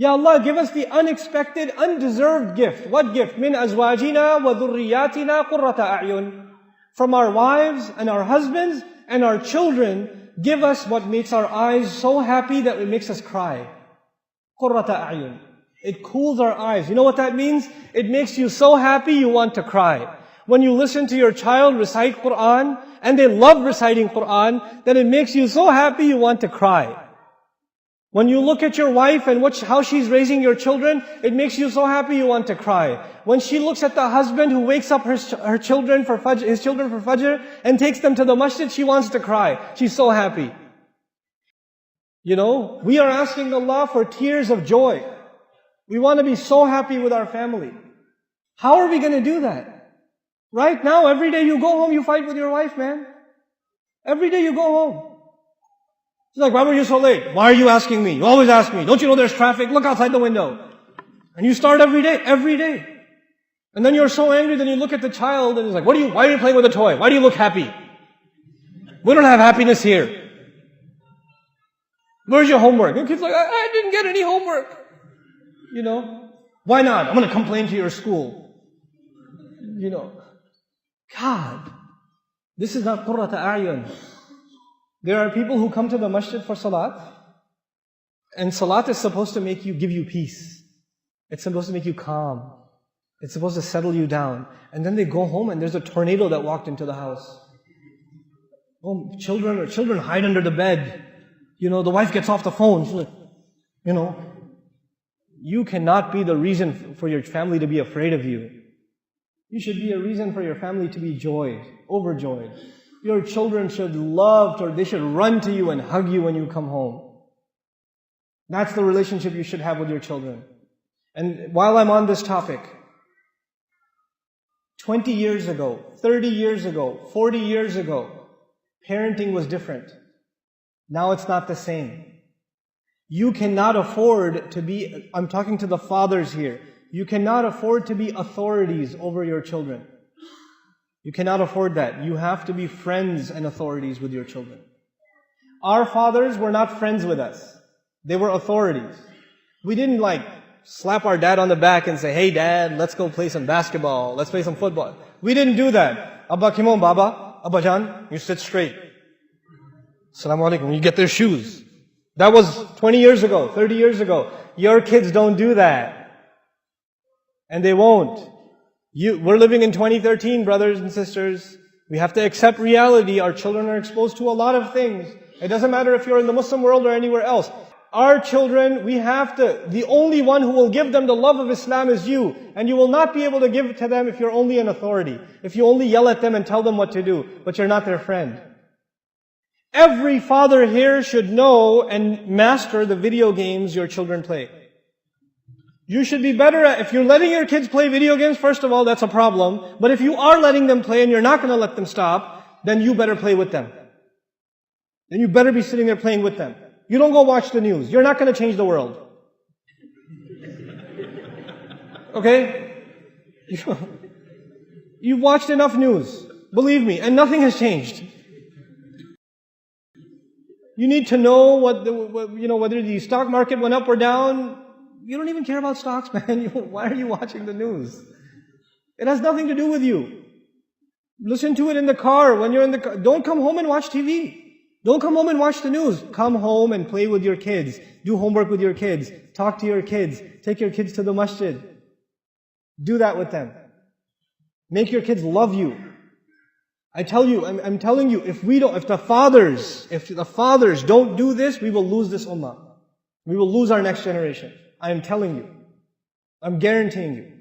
Ya Allah, give us the unexpected, undeserved gift. What gift? Min azwajina wa dhurriyatina qurrata a'yun. From our wives and our husbands and our children, give us what makes our eyes so happy that it makes us cry. Qurrata a'yun. It cools our eyes. You know what that means? It makes you so happy you want to cry. When you listen to your child recite Quran, and they love reciting Quran, then it makes you so happy you want to cry. When you look at your wife and how she's raising your children, it makes you so happy you want to cry. When she looks at the husband who wakes up his children for Fajr and takes them to the masjid, she wants to cry. She's so happy. You know, we are asking Allah for tears of joy. We want to be so happy with our family. How are we going to do that? Right now, every day you go home, you fight with your wife, man. Every day you go home. She's like, why were you so late? Why are you asking me? You always ask me. Don't you know there's traffic? Look outside the window. And you start every day. And then you're so angry, then you look at the child and he's like, why are you playing with a toy? Why do you look happy? We don't have happiness here. Where's your homework? And the kid's like, I didn't get any homework. You know, why not? I'm going to complain to your school. You know, God, this is not qurrata a'yun. There are people who come to the masjid for salat, and salat is supposed to give you peace. It's supposed to make you calm. It's supposed to settle you down. And then they go home and there's a tornado that walked into the house. Oh, children hide under the bed. You know, the wife gets off the phone. She's like, you know, you cannot be the reason for your family to be afraid of you. You should be a reason for your family to be overjoyed. Your children should they should run to you and hug you when you come home. That's the relationship you should have with your children. And while I'm on this topic, 20 years ago, 30 years ago, 40 years ago, parenting was different. Now it's not the same. You cannot afford to be, I'm talking to the fathers here, you cannot afford to be authorities over your children. You cannot afford that. You have to be friends and authorities with your children. Our fathers were not friends with us. They were authorities. We didn't slap our dad on the back and say, hey dad, let's go play some basketball, let's play some football. We didn't do that. Abba Kimon Baba, Abba Jan, you sit straight. Assalamu alaikum. You get their shoes. That was 20 years ago, 30 years ago. Your kids don't do that. And they won't. We're living in 2013, brothers and sisters. We have to accept reality. Our children are exposed to a lot of things. It doesn't matter if you're in the Muslim world or anywhere else. Our children, the only one who will give them the love of Islam is you. And you will not be able to give it to them if you're only an authority. If you only yell at them and tell them what to do, but you're not their friend. Every father here should know and master the video games your children play. You should be better if you're letting your kids play video games, first of all, that's a problem. But if you are letting them play and you're not going to let them stop, then you better play with them. Then you better be sitting there playing with them. You don't go watch the news. You're not going to change the world. Okay? You've watched enough news. Believe me, and nothing has changed. You need to know whether the stock market went up or down. You don't even care about stocks, man. Why are you watching the news? It has nothing to do with you. Listen to it in the car, when you're in the car. Don't come home and watch TV. Don't come home and watch the news. Come home and play with your kids. Do homework with your kids. Talk to your kids. Take your kids to the masjid. Do that with them. Make your kids love you. I tell you, I'm telling you, if the fathers don't do this, we will lose this ummah. We will lose our next generation. I am telling you. I'm guaranteeing you.